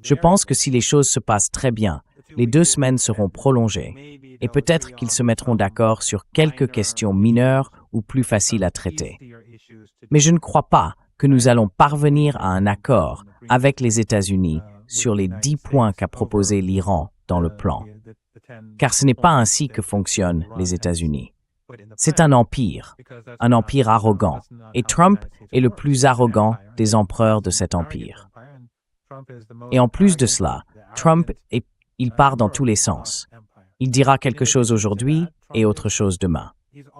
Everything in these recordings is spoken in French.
Je pense que si les choses se passent très bien, les 2 semaines seront prolongées et peut-être qu'ils se mettront d'accord sur quelques questions mineures ou plus faciles à traiter. Mais je ne crois pas que nous allons parvenir à un accord avec les États-Unis sur les 10 points qu'a proposé l'Iran dans le plan. Car ce n'est pas ainsi que fonctionnent les États-Unis. C'est un empire arrogant, et Trump est le plus arrogant des empereurs de cet empire. Et en plus de cela, il part dans tous les sens. Il dira quelque chose aujourd'hui et autre chose demain.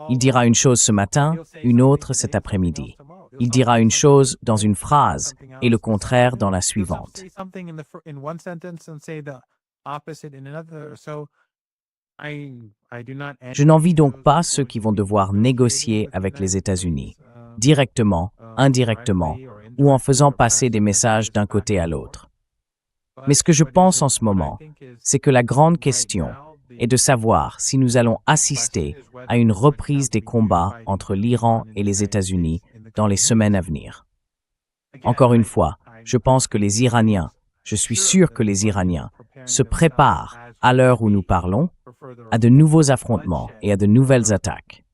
Il dira une chose ce matin, une autre cet après-midi. Il dira une chose dans une phrase et le contraire dans la suivante. Je n'envie donc pas ceux qui vont devoir négocier avec les États-Unis, directement, indirectement, ou en faisant passer des messages d'un côté à l'autre. Mais ce que je pense en ce moment, c'est que la grande question est de savoir si nous allons assister à une reprise des combats entre l'Iran et les États-Unis dans les semaines à venir. Encore une fois, je pense que je suis sûr que les Iraniens se préparent, à l'heure où nous parlons, à de nouveaux affrontements et à de nouvelles attaques.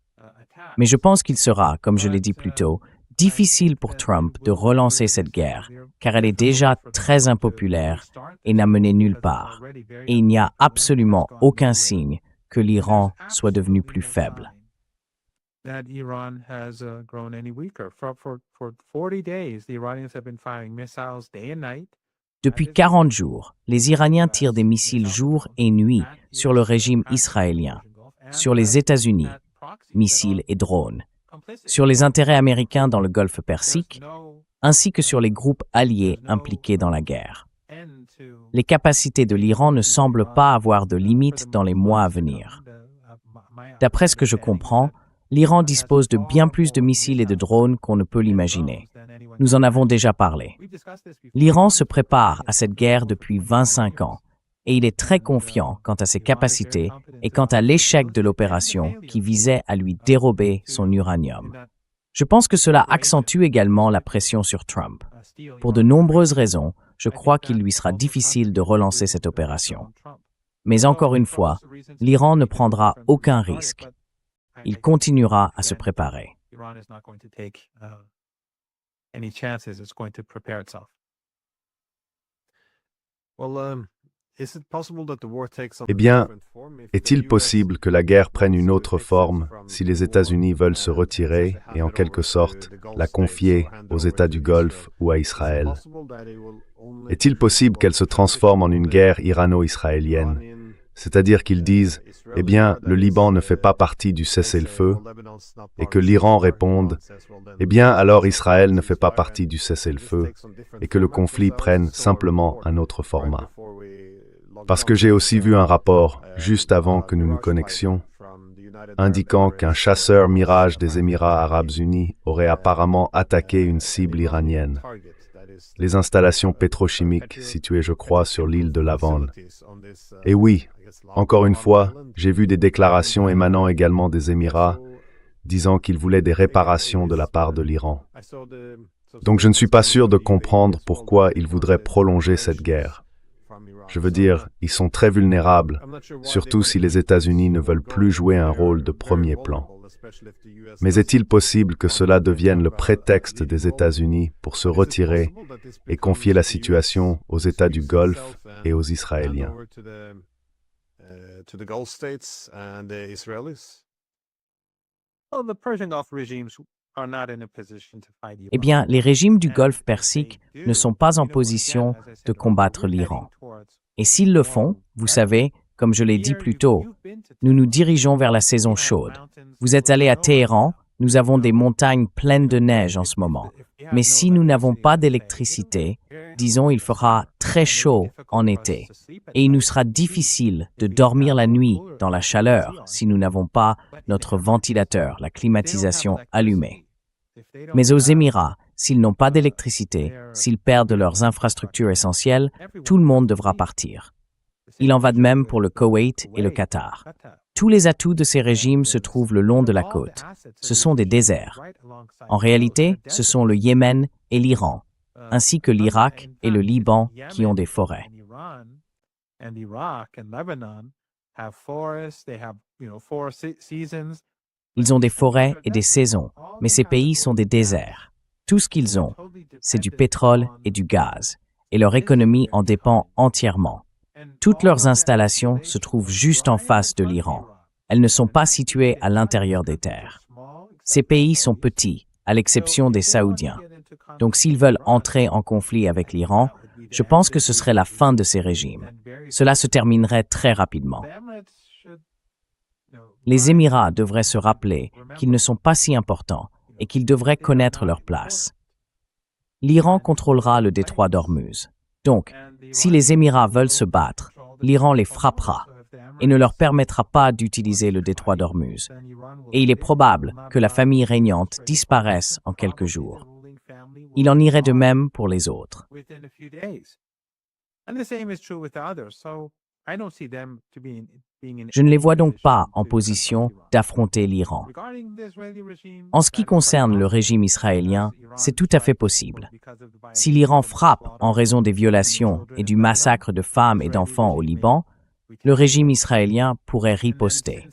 Mais je pense qu'il sera, comme je l'ai dit plus tôt, difficile pour Trump de relancer cette guerre, car elle est déjà très impopulaire et n'a mené nulle part. Et il n'y a absolument aucun signe que l'Iran soit devenu plus faible. Depuis 40 jours, les Iraniens tirent des missiles jour et nuit sur le régime israélien, sur les États-Unis, missiles et drones, sur les intérêts américains dans le Golfe Persique, ainsi que sur les groupes alliés impliqués dans la guerre. Les capacités de l'Iran ne semblent pas avoir de limite dans les mois à venir. D'après ce que je comprends, l'Iran dispose de bien plus de missiles et de drones qu'on ne peut l'imaginer. Nous en avons déjà parlé. L'Iran se prépare à cette guerre depuis 25 ans et il est très confiant quant à ses capacités et quant à l'échec de l'opération qui visait à lui dérober son uranium. Je pense que cela accentue également la pression sur Trump. Pour de nombreuses raisons, je crois qu'il lui sera difficile de relancer cette opération. Mais encore une fois, l'Iran ne prendra aucun risque. Il continuera à se préparer. Eh bien, est-il possible que la guerre prenne une autre forme si les États-Unis veulent se retirer et en quelque sorte la confier aux États du Golfe ou à Israël? Est-il possible qu'elle se transforme en une guerre irano-israélienne? C'est-à-dire qu'ils disent, eh bien, le Liban ne fait pas partie du cessez-le-feu, et que l'Iran réponde, eh bien, alors Israël ne fait pas partie du cessez-le-feu, et que le conflit prenne simplement un autre format. Parce que j'ai aussi vu un rapport, juste avant que nous nous connexions, indiquant qu'un chasseur Mirage des Émirats arabes unis aurait apparemment attaqué une cible iranienne. Les installations pétrochimiques situées, je crois, sur l'île de Lavande. Et oui, encore une fois, j'ai vu des déclarations émanant également des Émirats, disant qu'ils voulaient des réparations de la part de l'Iran. Donc je ne suis pas sûr de comprendre pourquoi ils voudraient prolonger cette guerre. Je veux dire, ils sont très vulnérables, surtout si les États-Unis ne veulent plus jouer un rôle de premier plan. Mais est-il possible que cela devienne le prétexte des États-Unis pour se retirer et confier la situation aux États du Golfe et aux Israéliens? Eh bien, les régimes du Golfe Persique ne sont pas en position de combattre l'Iran. Et s'ils le font, vous savez, comme je l'ai dit plus tôt, nous nous dirigeons vers la saison chaude. Vous êtes allé à Téhéran, nous avons des montagnes pleines de neige en ce moment. Mais si nous n'avons pas d'électricité, disons il fera très chaud en été. Et il nous sera difficile de dormir la nuit dans la chaleur si nous n'avons pas notre ventilateur, la climatisation allumée. Mais aux Émirats, s'ils n'ont pas d'électricité, s'ils perdent leurs infrastructures essentielles, tout le monde devra partir. Il en va de même pour le Koweït et le Qatar. Tous les atouts de ces régimes se trouvent le long de la côte. Ce sont des déserts. En réalité, ce sont le Yémen et l'Iran, ainsi que l'Irak et le Liban qui ont des forêts. Ils ont des forêts et des saisons, mais ces pays sont des déserts. Tout ce qu'ils ont, c'est du pétrole et du gaz, et leur économie en dépend entièrement. Toutes leurs installations se trouvent juste en face de l'Iran. Elles ne sont pas situées à l'intérieur des terres. Ces pays sont petits, à l'exception des Saoudiens. Donc s'ils veulent entrer en conflit avec l'Iran, je pense que ce serait la fin de ces régimes. Cela se terminerait très rapidement. Les Émirats devraient se rappeler qu'ils ne sont pas si importants et qu'ils devraient connaître leur place. L'Iran contrôlera le détroit d'Ormuz. Donc, si les Émirats veulent se battre, l'Iran les frappera et ne leur permettra pas d'utiliser le détroit d'Ormuz. Et il est probable que la famille régnante disparaisse en quelques jours. Il en irait de même pour les autres. Je ne les vois donc pas en position d'affronter l'Iran. En ce qui concerne le régime israélien, c'est tout à fait possible. Si l'Iran frappe en raison des violations et du massacre de femmes et d'enfants au Liban, le régime israélien pourrait riposter.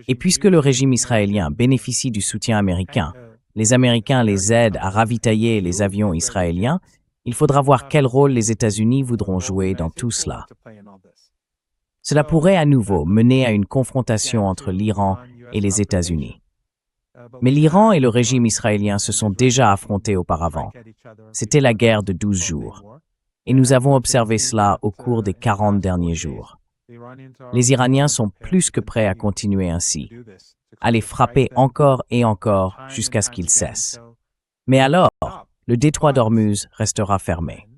Et puisque le régime israélien bénéficie du soutien américain, les Américains les aident à ravitailler les avions israéliens, il faudra voir quel rôle les États-Unis voudront jouer dans tout cela. Cela pourrait à nouveau mener à une confrontation entre l'Iran et les États-Unis. Mais l'Iran et le régime israélien se sont déjà affrontés auparavant. C'était la guerre de 12 jours. Et nous avons observé cela au cours des 40 derniers jours. Les Iraniens sont plus que prêts à continuer ainsi, à les frapper encore et encore jusqu'à ce qu'ils cessent. Mais alors, le détroit d'Ormuz restera fermé.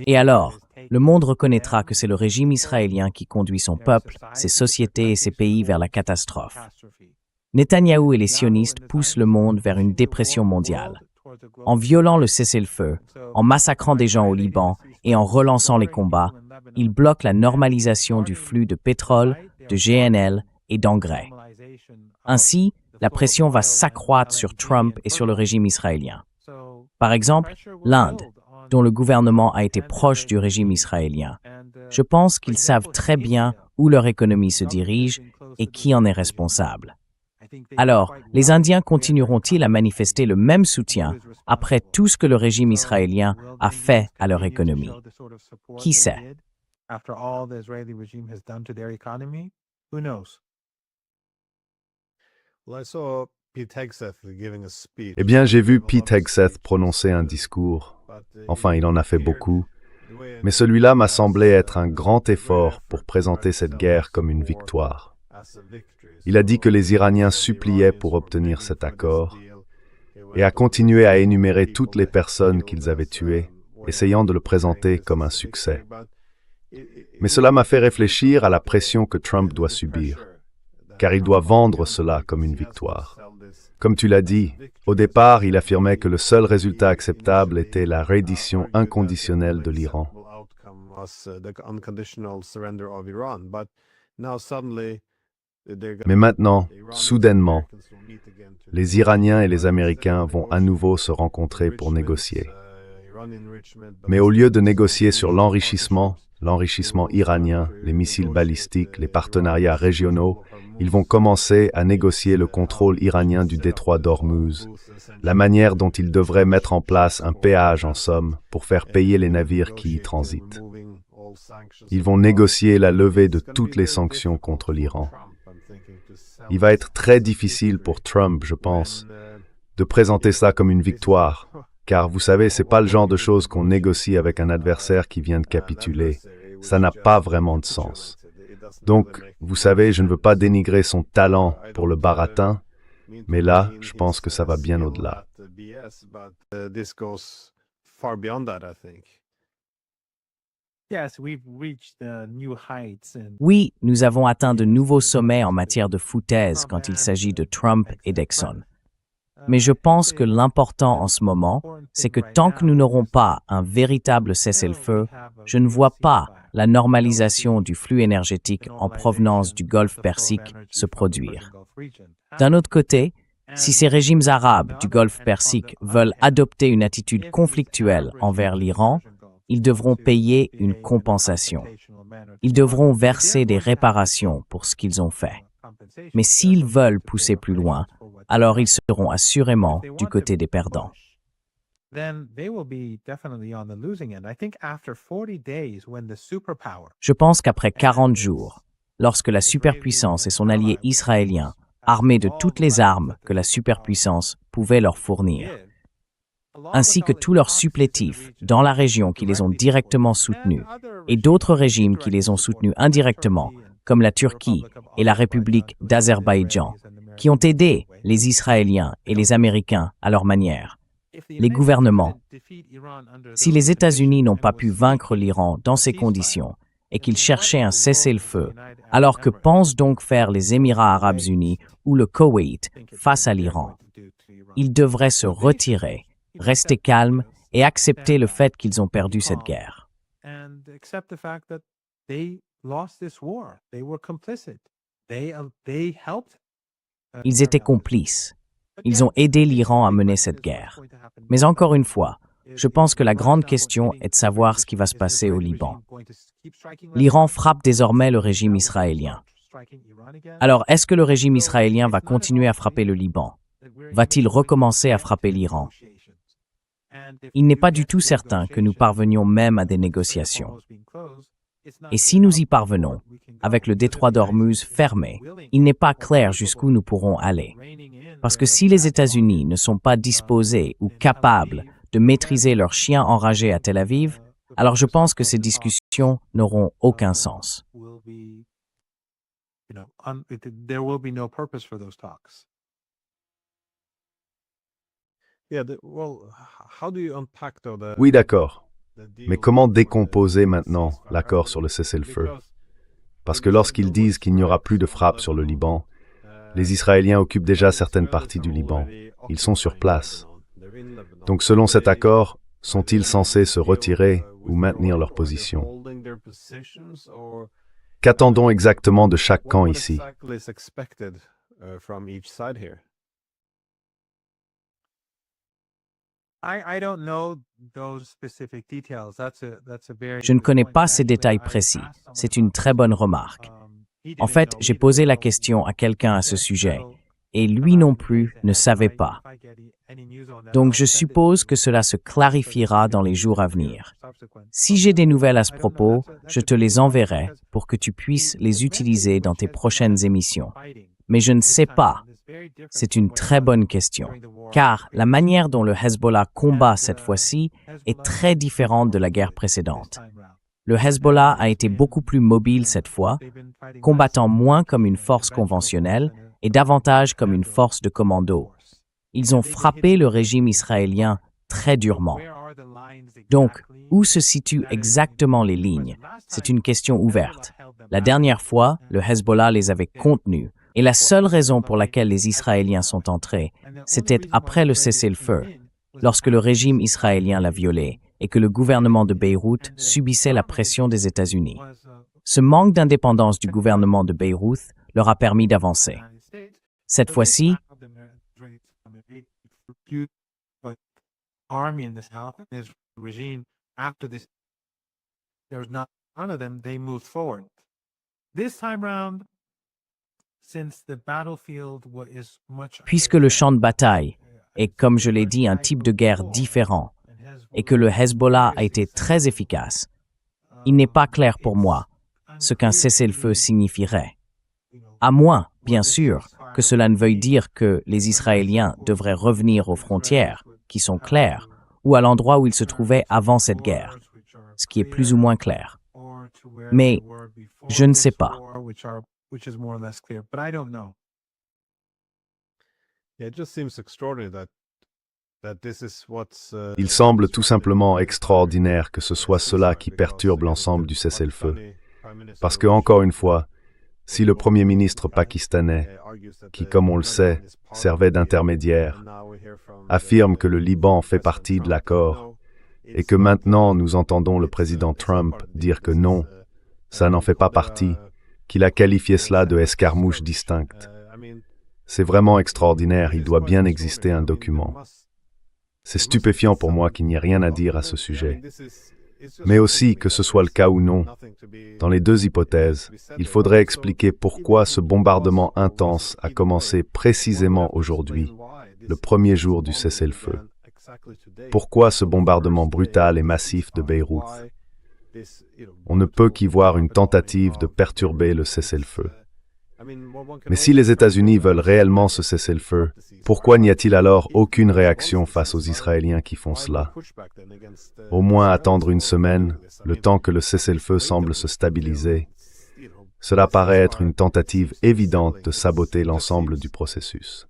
Et alors, le monde reconnaîtra que c'est le régime israélien qui conduit son peuple, ses sociétés et ses pays vers la catastrophe. Netanyahou et les sionistes poussent le monde vers une dépression mondiale. En violant le cessez-le-feu, en massacrant des gens au Liban et en relançant les combats, ils bloquent la normalisation du flux de pétrole, de GNL et d'engrais. Ainsi, la pression va s'accroître sur Trump et sur le régime israélien. Par exemple, l'Inde, dont le gouvernement a été proche du régime israélien. Je pense qu'ils savent très bien où leur économie se dirige et qui en est responsable. Alors, les Indiens continueront-ils à manifester le même soutien après tout ce que le régime israélien a fait à leur économie? Qui sait? Eh bien, j'ai vu Pete Hegseth prononcer un discours. Enfin, il en a fait beaucoup. Mais celui-là m'a semblé être un grand effort pour présenter cette guerre comme une victoire. Il a dit que les Iraniens suppliaient pour obtenir cet accord et a continué à énumérer toutes les personnes qu'ils avaient tuées, essayant de le présenter comme un succès. Mais cela m'a fait réfléchir à la pression que Trump doit subir, car il doit vendre cela comme une victoire. Comme tu l'as dit, au départ, il affirmait que le seul résultat acceptable était la reddition inconditionnelle de l'Iran. Mais maintenant, soudainement, les Iraniens et les Américains vont à nouveau se rencontrer pour négocier. Mais au lieu de négocier sur l'enrichissement iranien, les missiles balistiques, les partenariats régionaux, ils vont commencer à négocier le contrôle iranien du détroit d'Ormuz, la manière dont ils devraient mettre en place un péage en somme pour faire payer les navires qui y transitent. Ils vont négocier la levée de toutes les sanctions contre l'Iran. Il va être très difficile pour Trump, je pense, de présenter ça comme une victoire, car vous savez, c'est pas le genre de choses qu'on négocie avec un adversaire qui vient de capituler. Ça n'a pas vraiment de sens. Donc, vous savez, je ne veux pas dénigrer son talent pour le baratin, mais là, je pense que ça va bien au-delà. Oui, nous avons atteint de nouveaux sommets en matière de foutaise quand il s'agit de Trump et d'Exxon. Mais je pense que l'important en ce moment, c'est que tant que nous n'aurons pas un véritable cessez-le-feu, je ne vois pas la normalisation du flux énergétique en provenance du Golfe Persique se produire. D'un autre côté, si ces régimes arabes du Golfe Persique veulent adopter une attitude conflictuelle envers l'Iran, ils devront payer une compensation. Ils devront verser des réparations pour ce qu'ils ont fait. Mais s'ils veulent pousser plus loin, alors ils seront assurément du côté des perdants. Je pense qu'après 40 jours, lorsque la superpuissance et son allié israélien, armés de toutes les armes que la superpuissance pouvait leur fournir, ainsi que tous leurs supplétifs dans la région qui les ont directement soutenus, et d'autres régimes qui les ont soutenus indirectement, comme la Turquie et la République d'Azerbaïdjan, qui ont aidé les Israéliens et les Américains à leur manière. Les gouvernements. Si les États-Unis n'ont pas pu vaincre l'Iran dans ces conditions et qu'ils cherchaient un cessez-le-feu, alors que pensent donc faire les Émirats arabes unis ou le Koweït face à l'Iran? Ils devraient se retirer, rester calmes et accepter le fait qu'ils ont perdu cette guerre. Ils étaient complices. Ils ont aidé l'Iran à mener cette guerre. Mais encore une fois, je pense que la grande question est de savoir ce qui va se passer au Liban. L'Iran frappe désormais le régime israélien. Alors, est-ce que le régime israélien va continuer à frapper le Liban? Va-t-il recommencer à frapper l'Iran? Il n'est pas du tout certain que nous parvenions même à des négociations. Et si nous y parvenons, avec le détroit d'Ormuz fermé, il n'est pas clair jusqu'où nous pourrons aller. Parce que si les États-Unis ne sont pas disposés ou capables de maîtriser leurs chiens enragés à Tel Aviv, alors je pense que ces discussions n'auront aucun sens. Oui, d'accord. Mais comment décomposer maintenant l'accord sur le cessez-le-feu? Parce que lorsqu'ils disent qu'il n'y aura plus de frappe sur le Liban, les Israéliens occupent déjà certaines parties du Liban. Ils sont sur place. Donc selon cet accord, sont-ils censés se retirer ou maintenir leur position? Qu'attendons exactement de chaque camp ici? Je ne connais pas ces détails précis. C'est une très bonne remarque. En fait, j'ai posé la question à quelqu'un à ce sujet, et lui non plus ne savait pas. Donc je suppose que cela se clarifiera dans les jours à venir. Si j'ai des nouvelles à ce propos, je te les enverrai pour que tu puisses les utiliser dans tes prochaines émissions. Mais je ne sais pas. C'est une très bonne question, car la manière dont le Hezbollah combat cette fois-ci est très différente de la guerre précédente. Le Hezbollah a été beaucoup plus mobile cette fois, combattant moins comme une force conventionnelle et davantage comme une force de commando. Ils ont frappé le régime israélien très durement. Donc, où se situent exactement les lignes? C'est une question ouverte. La dernière fois, le Hezbollah les avait contenus, et la seule raison pour laquelle les Israéliens sont entrés, c'était après le cessez-le-feu, lorsque le régime israélien l'a violé et que le gouvernement de Beyrouth subissait la pression des États-Unis. Ce manque d'indépendance du gouvernement de Beyrouth leur a permis d'avancer. Cette fois-ci, puisque le champ de bataille est, comme je l'ai dit, un type de guerre différent, et que le Hezbollah a été très efficace, il n'est pas clair pour moi ce qu'un cessez-le-feu signifierait. À moins, bien sûr, que cela ne veuille dire que les Israéliens devraient revenir aux frontières, qui sont claires, ou à l'endroit où ils se trouvaient avant cette guerre, ce qui est plus ou moins clair. Mais je ne sais pas. Il semble tout simplement extraordinaire que ce soit cela qui perturbe l'ensemble du cessez-le-feu. Parce que, encore une fois, Si le Premier ministre pakistanais, qui, comme on le sait, servait d'intermédiaire, affirme que le Liban fait partie de l'accord, et que maintenant nous entendons le président Trump dire que non, ça n'en fait pas partie, qu'il a qualifié cela de escarmouche distincte. C'est vraiment extraordinaire, il doit bien exister un document. C'est stupéfiant pour moi qu'il n'y ait rien à dire à ce sujet. Mais aussi, que ce soit le cas ou non, dans les deux hypothèses, il faudrait expliquer pourquoi ce bombardement intense a commencé précisément aujourd'hui, le premier jour du cessez-le-feu. Pourquoi ce bombardement brutal et massif de Beyrouth? On ne peut qu'y voir une tentative de perturber le cessez-le-feu. Mais si les États-Unis veulent réellement ce cessez-le-feu, pourquoi n'y a-t-il alors aucune réaction face aux Israéliens qui font cela? Au moins attendre une semaine, le temps que le cessez-le-feu semble se stabiliser. Cela paraît être une tentative évidente de saboter l'ensemble du processus.